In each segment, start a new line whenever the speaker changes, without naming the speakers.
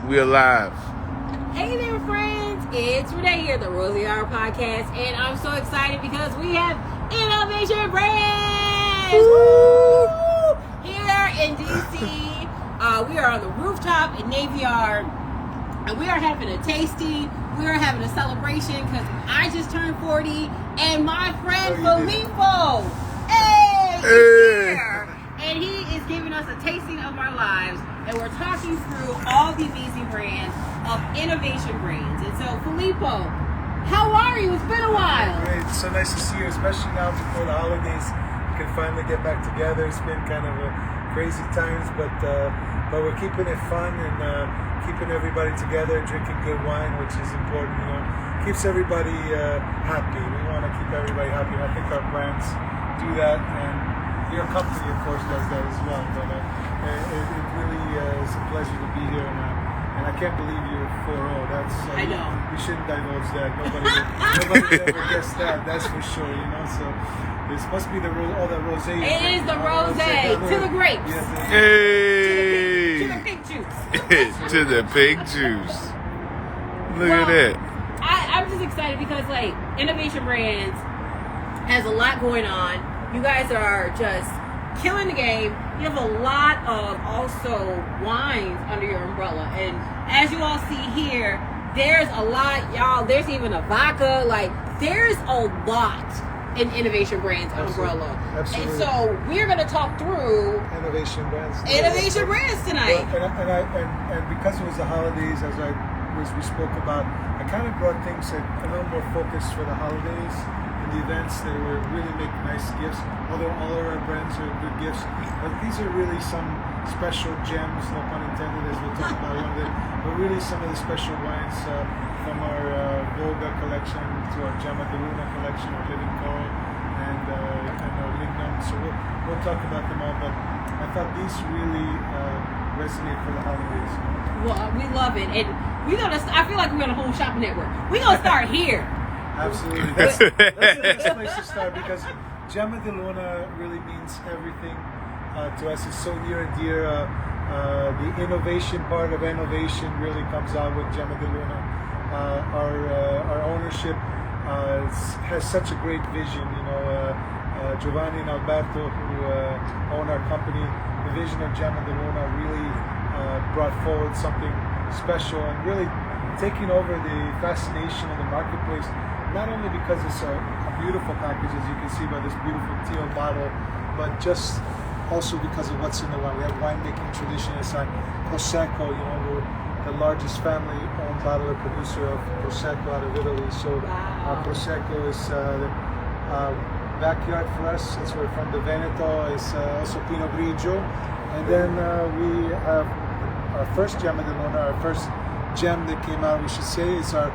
We alive.
Hey there, friends. It's Renee here, the Rosie Hour Podcast, and I'm so excited because we have Innovation Brands Woo! Here in DC. We are on the rooftop in Navy Yard, and we are having a tasting. We are having a celebration because I just turned 40, and my friend Filippo, is here. And he is giving us a tasting of our lives, and we're talking through all the amazing brands of Innovation Brands. And so, Filippo, how are you? It's been a while.
Great. It's so nice to see you, especially now before the holidays. We can finally get back together. It's been kind of a crazy times, but we're keeping it fun and keeping everybody together, drinking good wine, which is important. You know, keeps everybody happy. We want to keep everybody happy. And I think our brands do that, and your company, of course, does that as well. But it really is a pleasure to be here, and I can't believe you're 4-0. That's
I know.
You shouldn't divulge that. Nobody would ever guess that. That's for sure. You know, so this must be all that rosé.
It is the rosé to the grapes.
Yes,
Hey!
To the pink juice.
To the pig juice. Look at that.
I'm just excited because, like, Innovation Brands has a lot going on. You guys are just killing the game. You have a lot of also wines under your umbrella. And as you all see here, there's a lot, y'all. There's even a vodka. Like, there's a lot in Innovation Brands umbrella.
Absolutely.
And so we're going to talk through
Innovation Brands.
Innovation Brands tonight.
And because it was the holidays, as we spoke about, I kind of brought things a little more focused for the holidays. The events that were really make nice gifts, although all of our brands are good gifts, but these are really some special gems, no pun intended, as we'll talk about one of them, but really some of the special wines from our Volga collection to our Gemma de Luna collection, our Living Coral, and our Lignum. So we'll talk about them all, but I thought these really resonate for the holidays.
Well, we love it, and I feel like we're on a whole shopping network. We're gonna start here.
Absolutely. That's the best place to start because Gemma de Luna really means everything to us. It's so near and dear. The innovation part of innovation really comes out with Gemma de Luna. Our ownership has such a great vision. You know, Giovanni and Alberto, who own our company, the vision of Gemma de Luna really brought forward something special and really taking over the fascination of the marketplace. Not only because it's a beautiful package, as you can see by this beautiful teal bottle, but just also because of what's in the wine. We have winemaking tradition. It's on Prosecco. You know, we're the largest family-owned bottler producer of Prosecco out of Italy. So Prosecco is the backyard for us. Since we're from the Veneto, it's also Pinot Grigio. And then we have our first Gemma de Luna, our first gem that came out, we should say, is our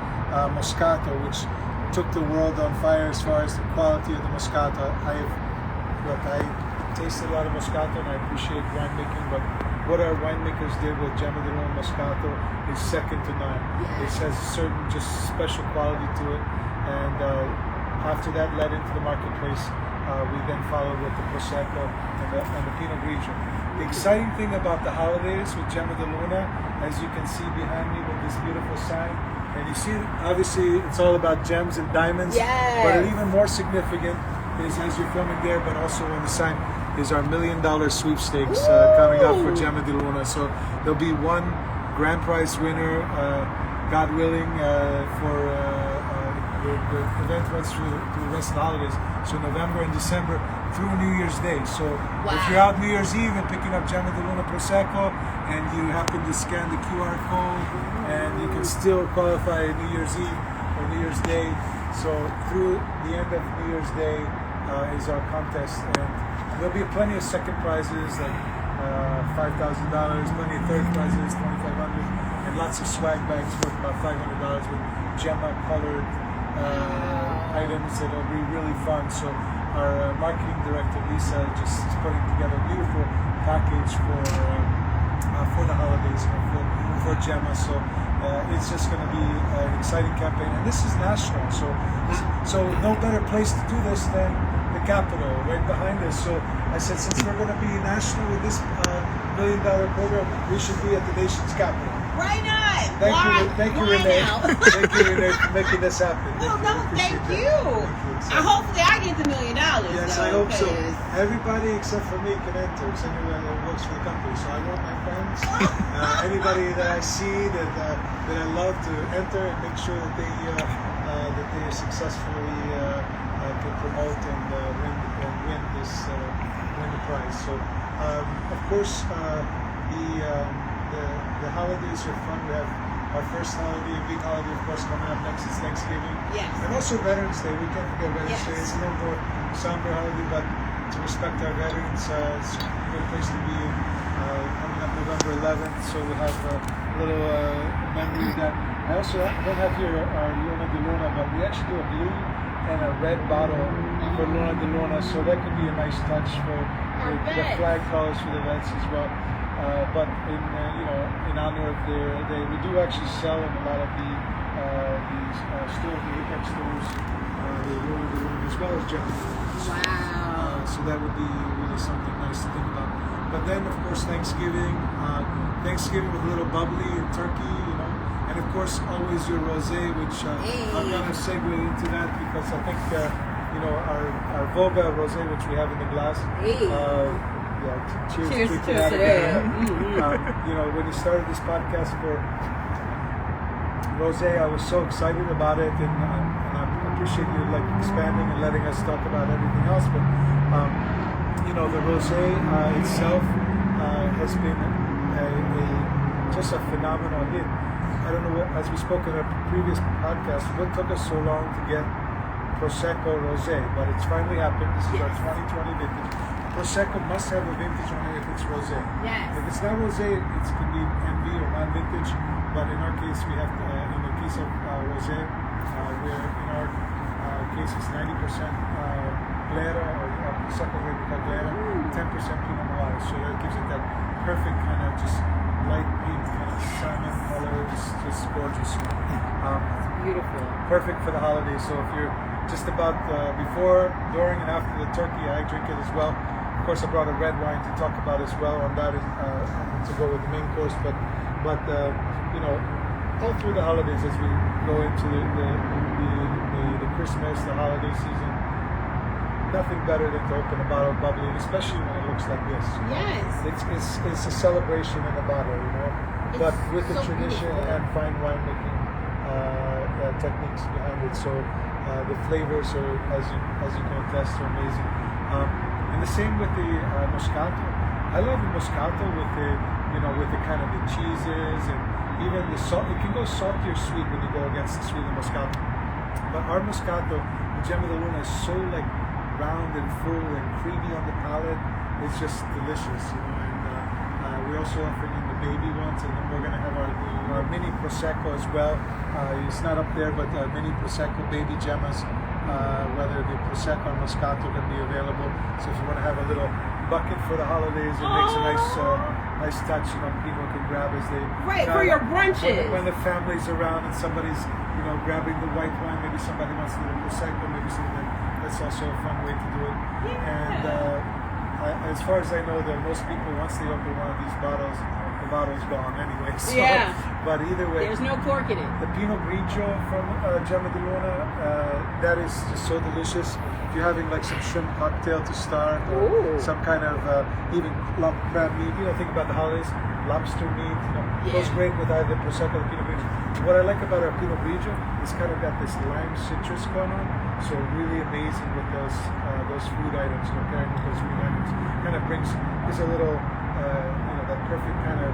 Moscato, which took the world on fire as far as the quality of the Moscato. I tasted a lot of Moscato and I appreciate winemaking, but what our winemakers did with Gemma de Luna Moscato is second to none. It has a certain just special quality to it, and after that led into the marketplace, we then followed with the Prosecco and the Pinot Grigio. The exciting thing about the holidays with Gemma de Luna, as you can see behind me with this beautiful sign, and you see, obviously, it's all about gems and diamonds.
Yes.
But even more significant is, as you're filming there, but also on the sign, is our $1 million sweepstakes coming up for Gemma de Luna. So there'll be one grand prize winner, God willing, for the event runs through the rest of the holidays. So November and December through New Year's Day. So if you're out New Year's Eve and picking up Gemma de Luna Prosecco, and you happen to scan the QR code, and you can still qualify New Year's Eve or New Year's Day. So through the end of New Year's Day is our contest, and there'll be plenty of second prizes like $5,000, plenty of third prizes, $2,500, and lots of swag bags worth about $500 with Gemma colored items that'll be really fun. So our marketing director Lisa just is putting together a beautiful package for the holidays for Gemma. So it's just going to be an exciting campaign, and this is national. So no better place to do this than the Capitol, right behind us. So I said, since we're going to be national with this $1 million program, we should be at the nation's capital.
Why not?
Thank you,
Why
Renee.
now?
Thank you, Renee, for making this happen.
Well, no, thank you. Hopefully I get the $1 million.
Yes,
though,
I hope so.
'cause-
Everybody except for me can enter. It's anyone that works for the company. So I want my friends, anybody that I see that I love to enter and make sure that they successfully can promote and win the prize. So of course the holidays are fun. We have our first holiday, a big holiday, of course, coming up next is Thanksgiving.
Yes.
And also Veterans Day. We can't forget Veterans
Yes.
Day. It's a little more somber holiday, but to respect our veterans, it's a good place to be coming up November 11th. So we'll have a little memory of that. I also don't have here our Luna de Luna, but we actually do a blue and a red bottle for Luna de Luna. So that could be a nice touch for the flag colors for the vets as well. But in honor of their day, we do actually sell in a lot of these stores, the Apex stores, the Luna de Luna, as well as General.
Wow.
So that would be really something nice to think about. But then, of course, Thanksgiving with a little bubbly and turkey, and of course, always your rosé, which I'm gonna segue into that because I think our Voga rosé, which we have in the glass. Cheers
to that.
When you started this podcast for rosé, I was so excited about it, and I appreciate you expanding and letting us talk about everything else. But the rosé itself has been just a phenomenal hit. I don't know, as we spoke in a previous podcast, what took us so long to get Prosecco rosé, but it's finally happened. This is our 2020 vintage. Prosecco must have a vintage on it if it's rosé.
Yes.
If it's not rosé, it can be NV or non-vintage. But in our case, we have, in the case of rosé, where in our case it's 90% glera, or Prosecco grade we call glera, 10% Pinot Noir. So that gives it that perfect kind of just light pink kind of salmon color, just gorgeous.
Beautiful.
Perfect for the holidays. So if you're just about before, during, and after the turkey, I drink it as well. Of course, I brought a red wine to talk about as well on that, to go with the main course. But all through the holidays, as we go into the Christmas, the holiday season, nothing better than to open a bottle of bubbly, especially when it looks like this.
Yes.
It's a celebration in a bottle, but with the
so
tradition
beautiful.
and fine winemaking techniques behind it. So the flavors are, as you can attest, are amazing. And the same with the Moscato. I love the Moscato with the kind of the cheeses and even the salt. It can go salty or sweet when you go against the sweet Moscato. But our Moscato, the Gemma de Luna, is so round and full and creamy on the palate. It's just delicious, And we're also offering in the baby ones, and then we're going to have our mini Prosecco as well. It's not up there, but mini Prosecco baby Gemmas, whether the Prosecco or Moscato can be available. So if you want to have a little bucket for the holidays, it makes a nice touch. People can grab as they
For your brunches.
when the family's around and somebody's grabbing the white wine. Maybe somebody wants a little Prosecco. Maybe something. That's also a fun way to do it.
Yeah.
And as far as I know, that most people, once they open one of these bottles, the bottle's gone anyway. So,
Yeah.
But either way,
There's no cork in it.
the Pinot Grigio from Gemma de Luna, that is just so delicious. If you're having some shrimp cocktail to start, or
Ooh.
some kind of even crab meat, think about the holidays, lobster meat, goes great with either Prosecco or Pinot Grigio. What I like about our Pinot Grigio is kind of got this lime citrus going on, so really amazing with those food items, pairing with those food items. Kind of brings a little, that perfect kind of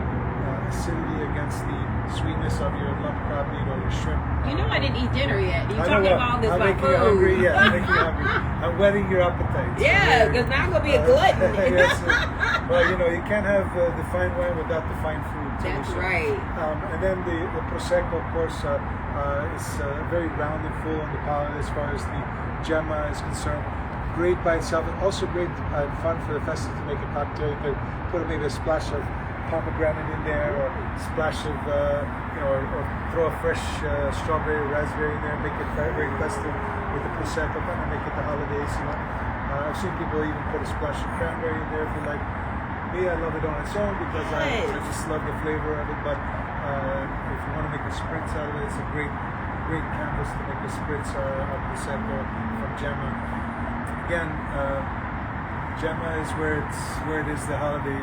acidity against the sweetness of your lump crab meat or your shrimp.
I didn't eat dinner yet. You're
I know
talking
what,
about all this
I'm
about
making
food.
you hungry. Yeah, I'm making you hungry. I'm whetting your appetite.
Yeah, because now I'm going to be a glutton.
Yes. Well, you can't have the fine wine without the fine food. Too,
That's
so.
right.
And then the Prosecco, of course, is very round and full on the palate as far as the Gemma is concerned. Great by itself, and also great and fun for the festive to make a cocktail. You could put maybe a splash of pomegranate in there, or a splash of, or throw a fresh strawberry or raspberry in there, make it very festive with the Prosecco, kind of make it the holidays. I've seen people even put a splash of cranberry in there if you like. Me, I love it on its own because I just love the flavor of it. But if you want to make a spritz out of it, it's a great canvas to make a spritz of Prosecco from Gemma. Again, Gemma is where it is the holiday.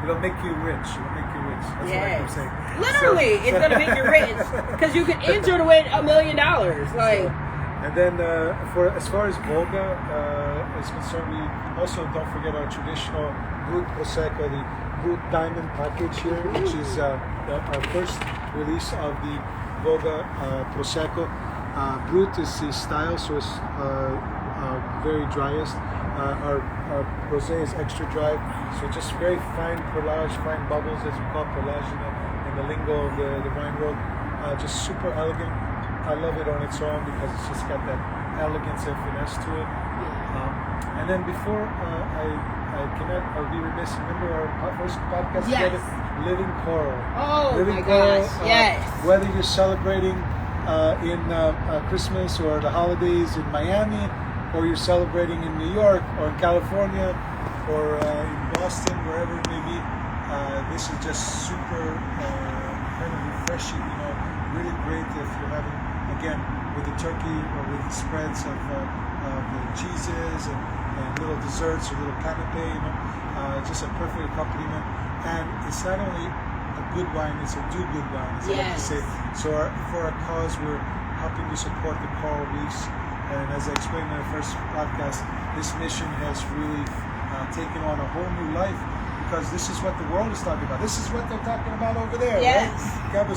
It'll make you rich. It'll make you rich. That's what I keep saying.
Literally, it's gonna make you rich because you could enter to win $1 million. Like.
And then as far as Volga is concerned, we also don't forget our traditional Brut Prosecco, the Brut Diamond package here, which is our first release of the Volga Prosecco. Brut is the style, so it's very driest. Our rosé is extra dry, so just very fine perlage, fine bubbles, as we call perlage in the lingo of the wine world. Just super elegant. I love it on its own because it's just got that elegance and finesse to it. And then before I'll be remiss. Remember our first podcast together? Living Coral.
Oh
Living
my
Coral,
gosh! Yes.
Whether you're celebrating in Christmas or the holidays in Miami, or you're celebrating in New York or in California or in Boston, wherever it may be, this is just super kind of refreshing. Really great if you're having, again, with the turkey or with the spreads of the cheeses and little desserts or little canapé, just a perfect accompaniment. And it's not only a good wine, it's a do-good wine, as I like to say. So for our cause, we're helping to support the coral reefs. And as I explained in the first podcast, this mission has really taken on a whole new life, because this is what the world is talking about. This is what they're talking about over there.
Yes.
Right?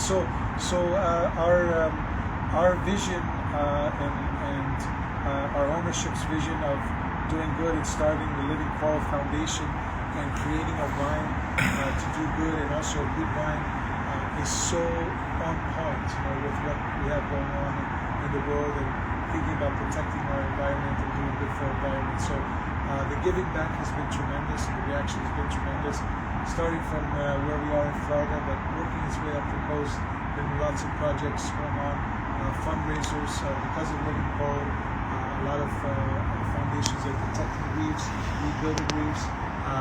So our vision and our ownership's vision of doing good and starting the Living Coral Foundation and creating a wine to do good, and also a good wine, is so on point, with what we have going on in the world, and thinking about protecting our environment and doing good for our environment. So the giving back has been tremendous, and the reaction has been tremendous, starting from where we are in Florida, but working its way up the coast. Been lots of projects going on, fundraisers because of Living Coral, a lot of foundations that are protecting reefs, rebuilding reefs.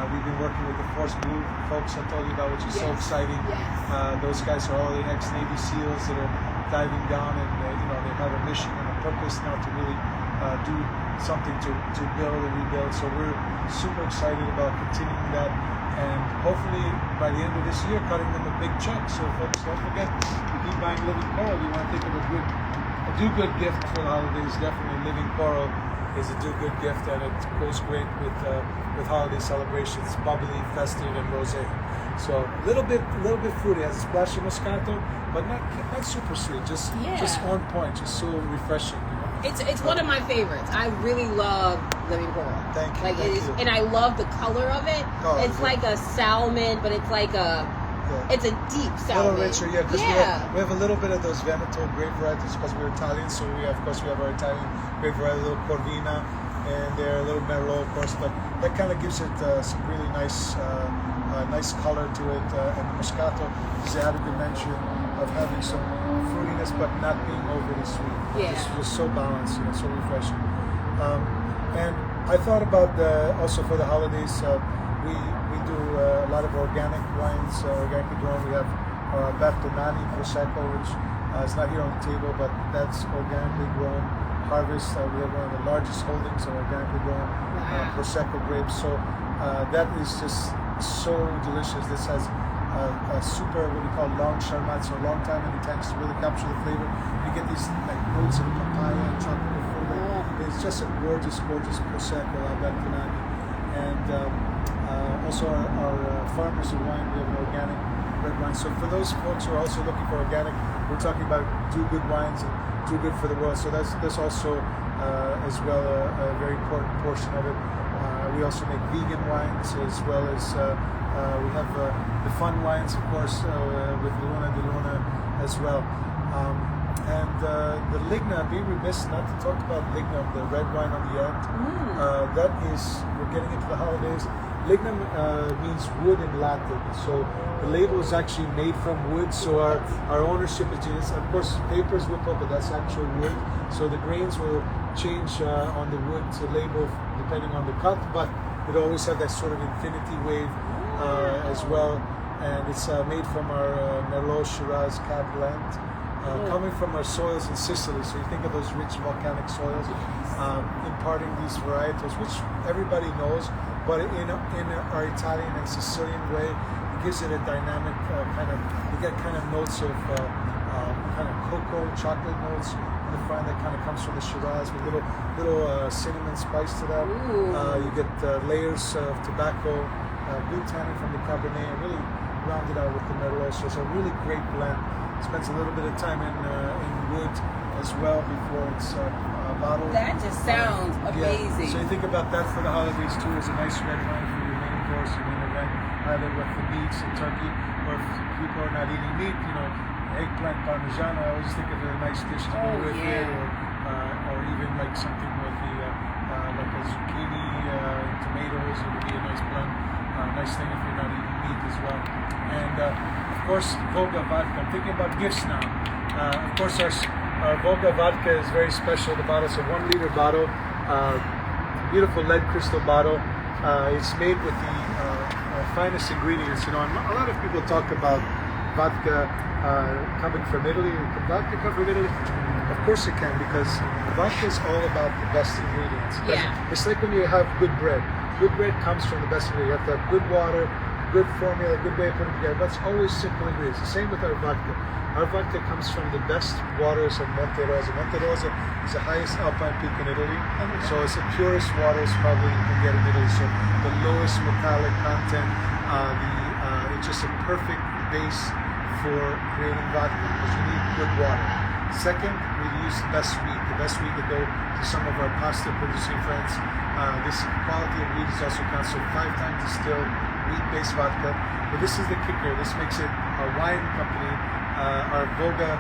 We've been working with the Force Blue folks I told you about, which is so exciting. Those guys are all the ex-Navy SEALs that are diving down, and they have a mission and a purpose now to really do something to build and rebuild. So we're super excited about continuing that, and hopefully by the end of this year, cutting them a big check. So folks, don't forget, if you keep buying Living Coral, you want to think of a do-good gift for the holidays. Definitely Living Coral is a do-good gift, and it goes great with holiday celebrations, bubbly, festive, and rosé. So a little bit fruity, has a splash of Moscato, but not super sweet, just on point, just so refreshing.
It's one of my favorites. I really love Living Coral.
Thank you.
And I love the color of it.
Oh,
it's like a salmon, but it's like it's a deep salmon.
A little richer, because we have a little bit of those Veneto grape varieties, because we're Italian, so we have our Italian grape variety, a little Corvina, and they're a little Merlot, of course, but that kind of gives it some really nice color to it, and the Moscato is the added dimension of having some fruitiness, but not being overly sweet. Just so balanced, so refreshing. And I thought about also for the holidays, we do a lot of organic wines, organically grown. We have Bertonani Prosecco, which is not here on the table, but that's organically grown. Harvest, we have one of the largest holdings of organically grown Prosecco grapes. So that is just so delicious. This has a super, what we call long Charmat, so a long time in the tanks to really capture the flavor. You get these notes of papaya and tropical flavor. It's just a gorgeous Prosecco la Bertonani. And also our farmers of wine, we have an organic red wine. So for those folks who are also looking for organic, we're talking about do good wines and do good for the world. So that's also as well a very important portion of it. We also make vegan wines, as well as we have the fun wines, of course, with Luna di Luna as well. And the Ligna, be remiss not to talk about Ligna, the red wine on the end. That is, we're getting into the holidays. Ligna means wood in Latin, so the label is actually made from wood. So our ownership is genus. Of course, paper is whip up, but that's actual wood. So the grains will change on the wood to label depending on the cut, but it always have that sort of infinity wave as well. and it's made from our Merlot Shiraz Cab blend, coming from our soils in Sicily. So you think of those rich volcanic soils, imparting these varietals, which everybody knows, but in our Italian and Sicilian way, it gives it a dynamic you get kind of notes of kind of cocoa, chocolate notes in the front that kind of comes from the Shiraz with little cinnamon spice to that. You get layers of tobacco, good tannin from the Cabernet, and really rounded out with the Merlot. So it's a really great blend. Spends a little bit of time in wood as well before it's bottled.
That just sounds amazing.
So you think about that for the holidays too, as a nice red wine for your main course, your main event, either with the meats and turkey, or if people are not eating meat, eggplant parmigiano. I always think of a nice dish to go with it, or even like something with the like a zucchini and tomatoes. It would be a nice blend, nice thing if you're not eating meat as well. And of course, Volga vodka. I'm thinking about gifts now. Of course, our Volga vodka is very special. The bottle's a 1 liter bottle, beautiful lead crystal bottle. It's made with the finest ingredients. And a lot of people talk about vodka coming from Italy. Can vodka come from Italy? Of course it can, because vodka is all about the best ingredients. It's like when you have good bread. Good bread comes from the best ingredients. You have to have good water, good formula, good way of putting it together. But it's always simple ingredients. The same with our vodka. Our vodka comes from the best waters of Monte Rosa. Monte Rosa is the highest alpine peak in Italy. So it's the purest waters probably you can get in Italy. So the lowest metallic content, it's just a perfect base for creating vodka, because you need good water. Second, we use the best wheat. The best wheat to go to some of our pasta producing friends. This quality of wheat is also considered 5 times distilled wheat-based vodka. But this is the kicker. This makes it our wine company, our Volga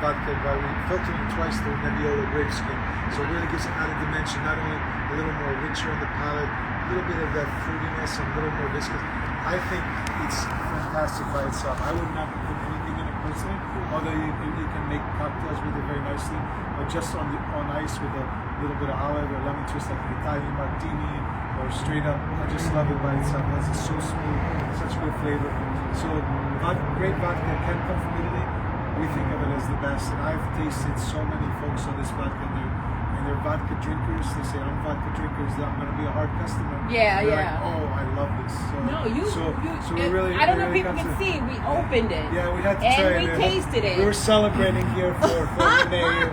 vodka, by filtering twice the Nebbiolo grape skin. So it really gives an added dimension, not only a little more richer in the palate, a little bit of that fruitiness and a little more viscous. I think it's fantastic by itself. I would not put anything in it personally, although you can make cocktails with it very nicely, but just on ice with a little bit of olive or lemon twist, like an Italian martini, or straight up. I just love it by itself. It's so smooth, such good flavor. So great vodka can come from Italy. We think of it as the best, and I've tasted so many folks on this vodka, and they're vodka drinkers. They say, I'm vodka drinkers, I'm going to be a hard customer. They're like, oh, I love this. So we really,
I don't know if people can see, we opened it.
Yeah, we had to try it.
And we tasted it.
We were celebrating here for Renee,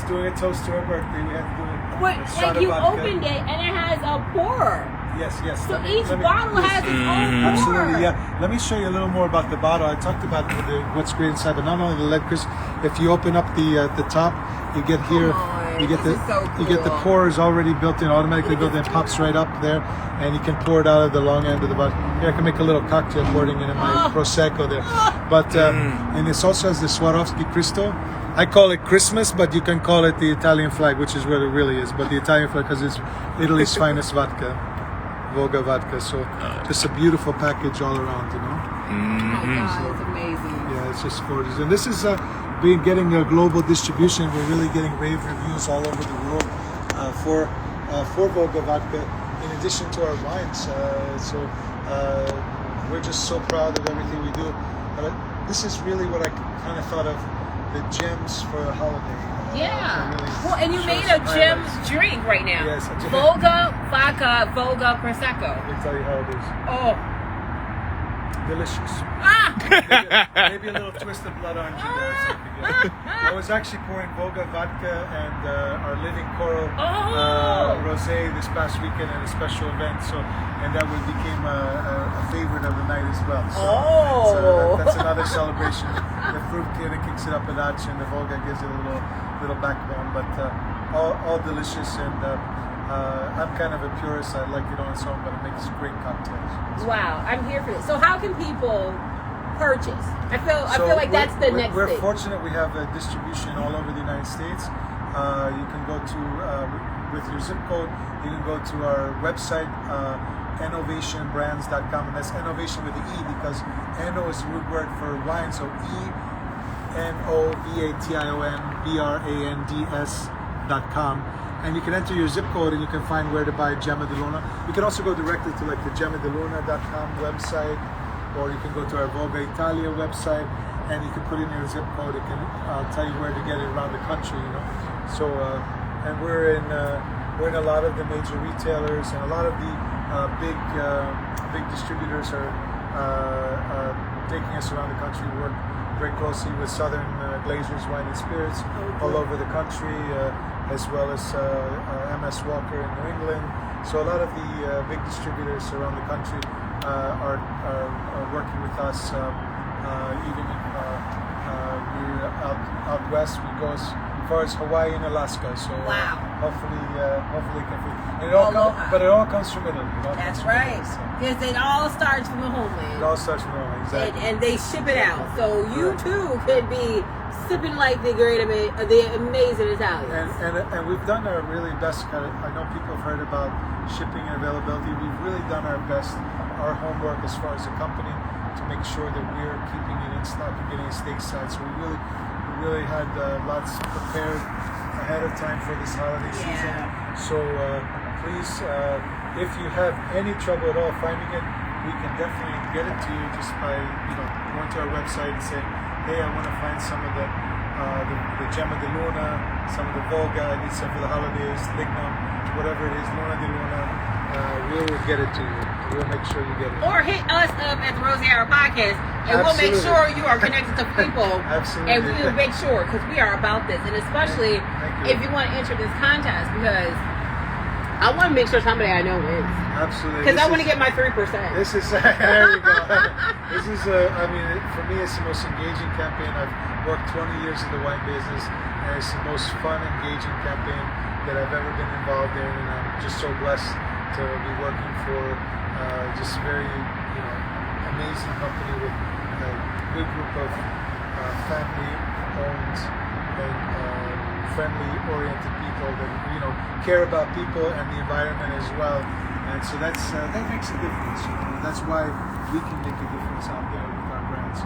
doing a toast to her birthday. We had to do it.
Like you opened it, and it has a pourer.
Yes.
So each bottle has its own pourer.
Absolutely, yeah. Let me show you a little more about the bottle. I talked about what's great inside, but not only the lead crystal. If you open up the top, you get here. You get the pourers already built in, automatically built in. It pops right up there, and you can pour it out of the long end of the bottle. Here I can make a little cocktail pouring it in my prosecco there. But and this also has the Swarovski crystal. I call it Christmas, but you can call it the Italian flag, which is what it really is. But the Italian flag, because it's Italy's finest vodka, Volga vodka. So just a beautiful package all around,
Oh my God, it's amazing.
Yeah, it's just gorgeous. And this is getting a global distribution. We're really getting rave reviews all over the world for Volga vodka, in addition to our wines. We're just so proud of everything we do. But this is really what I kind of thought of, the gems for a holiday.
Well, and you made a gem drink right now.
Yes, a gem.
Volga vodka, Volga prosecco.
Let me tell you how it is.
Oh,
delicious. Maybe a little twist of blood orange in there or something. Yeah. I was actually pouring Volga vodka and our Living Coral rosé this past weekend at a special event. And that became a favorite of the night as well. So that's another celebration. The fruit kind of kicks it up a notch, and the Volga gives it a little backbone. But all delicious, and I'm kind of a purist. I like it on its own, but it makes great cocktails.
Wow, I'm here for this. So how can people purchase? I feel like that's the next thing.
We're fortunate we have a distribution all over the United States. You can go to, with your zip code, you can go to our website, enovationbrands.com, and that's innovation with the E, because Eno is the root word for wine, so ENOVATIONBRANDS.com. and you can enter your zip code and you can find where to buy Gemma di Luna. You can also go directly to like the gemmadiluna.com website, or you can go to our Voga Italia website and you can put in your zip code. It can tell you where to get it around the country, you know. So and we're in a lot of the major retailers, and a lot of the big distributors are taking us around the country. We work very closely with Southern Glazers Wine and Spirits all over the country, as well as MS Walker in New England. So a lot of the big distributors around the country are working with us. Even we're out west. We go as far as Hawaii and Alaska. So
Wow.
hopefully and it all comes from Italy.
That's right. Because it all starts from the homeland.
It all starts from Italy, exactly.
And they ship it out. So you too could be sipping like the amazing Italians.
And we've done our really best. I know people have heard about shipping and availability. We've really done our best, our homework as far as a company, to make sure that we're keeping it in stock and getting it stateside. So we really had lots prepared ahead of time for this holiday season. So please, if you have any trouble at all finding it, we can definitely get it to you just by going to our website and saying, hey, I want to find some of the Gemma di Luna, some of the Volga, I need some for the holidays, Lignum, whatever it is, Luna di Luna. We'll get it to you. We'll make sure you get it.
Or hit us up at the Rosie Hour Podcast, and we'll make
Absolutely.
sure you are connected to people.
Absolutely.
And we'll make sure, because we are about this, and especially
Thank you.
if you want to enter this contest, because I want to make sure somebody I know wins.
Absolutely.
Because I
This
want to
is-
get my 3%.
This is there we go. This is for me, it's the most engaging campaign. I've worked 20 years in the wine business, and it's the most fun, engaging campaign that I've ever been involved in, and I'm just so blessed to be working for just very amazing company with a good group of family-owned and friendly-oriented people that care about people and the environment as well. And so that makes a difference. That's why we can make a difference out there with our brands.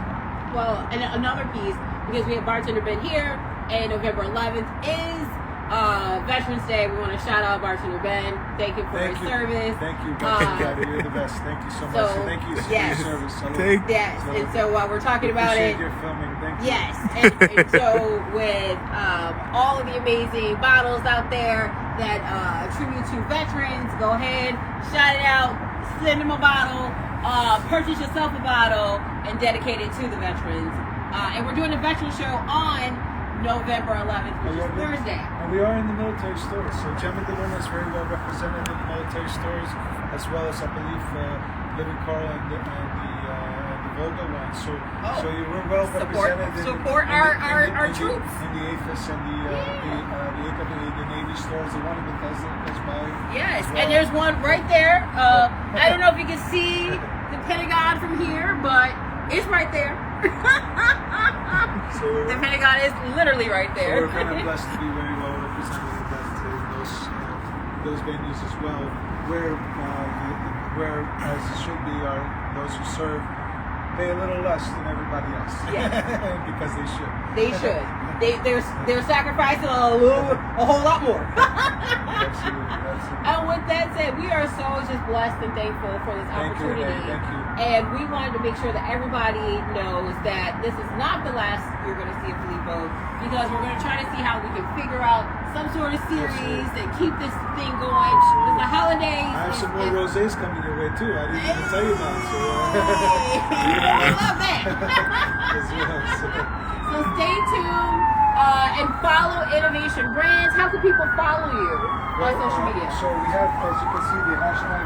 Well, and another piece, because we have Bartender Ben here, and November 11th is Veterans Day. We want to shout out Bartender Ben. Thank you for his service.
Thank you, Gabby. You're the best. Thank you so much.
so,
And thank you for
yes.
your service.
Yes, and so while we're talking about
appreciate
it,
your filming. Thank you.
yes, and so with all of the amazing bottles out there that attribute to veterans, go ahead, shout it out, send them a bottle, purchase yourself a bottle, and dedicate it to the veterans. And we're doing a veteran show on November 11th, which is Thursday.
And we are in the military stores. So Gemma di Luna is very well represented in the military stores, as well as I believe Living Carl and the Volga one. So we're well represented.
Support our troops.
In the AFIS and the Navy stores, the one in Bethesda as well.
Yes,
as well.
and there's one right there. I don't know if you can see the Pentagon from here, but it's right there.
So
The Pentagon is literally right
So
there.
we're kind of blessed to be very well represented in those venues as well, where as it should be, are those who serve pay a little less than everybody else.
Yes.
Because they should.
They should. They're sacrificing a whole lot more.
Absolutely.
And with that said, we are so just blessed and thankful for this
Thank you,
opportunity.
Renee. Thank you.
And we wanted to make sure that everybody knows that this is not the last you're going to see of Filippo, because we're going to try to see how we can figure out some sort of series and keep this thing going. Because the holidays.
I have some more rosés coming your way too. I didn't even tell you that. So,
I love that.
as well,
So stay tuned and follow Innovation Brands. How can people follow you on social media?
So we have, as you can see, the hashtag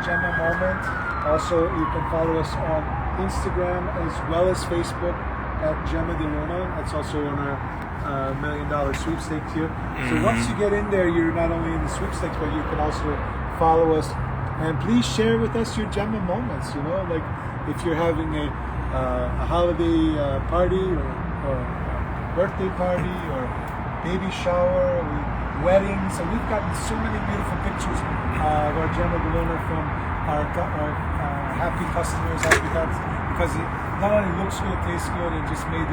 Gemma Moment. Also, you can follow us on Instagram as well as Facebook at Gemma di Luna. That's also on our $1 million sweepstakes here. So once you get in there, you're not only in the sweepstakes, but you can also follow us. And please share with us your Gemma moments. Like if you're having a holiday party or birthday party or baby shower, or weddings. And we've gotten so many beautiful pictures of our Gemma di Luna from our happy customers, because it not only looks good, tastes good, and just made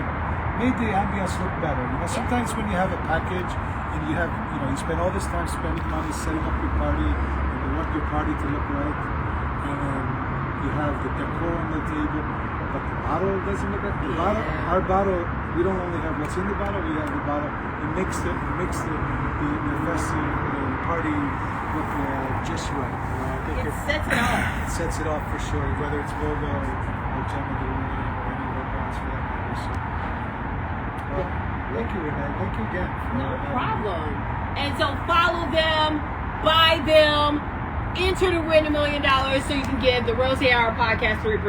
made the ambience look better. You know, sometimes when you have a package and you have, you know, you spend all this time spending money setting up your party, and you want your party to look right, and you have the decor on the table, but the bottle doesn't look right. The bottle, our bottle, we don't only have what's in the bottle, we have the bottle. It makes the festive party look just right. I think
It sets it off.
it sets it off for sure, whether it's Boba or Gemma Deluna or any of our bands for that matter. So, well, thank you, Renee. Thank you again. for
No
having me.
problem. And so follow them, buy them, enter to win $1 million so you can give the Rose Hour podcast 3%.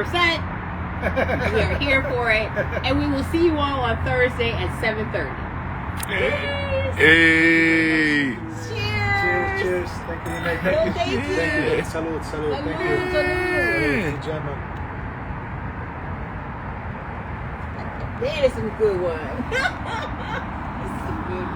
We are here for it. And we will see you all on Thursday at 7:30.
Hey.
Cheers.
Cheers. Thank you, Renee. Thank
No,
you.
thank you.
Salud. Salud. Thank you.
Salud, salud.
Salud to Gemma.
That is some good one. This is some good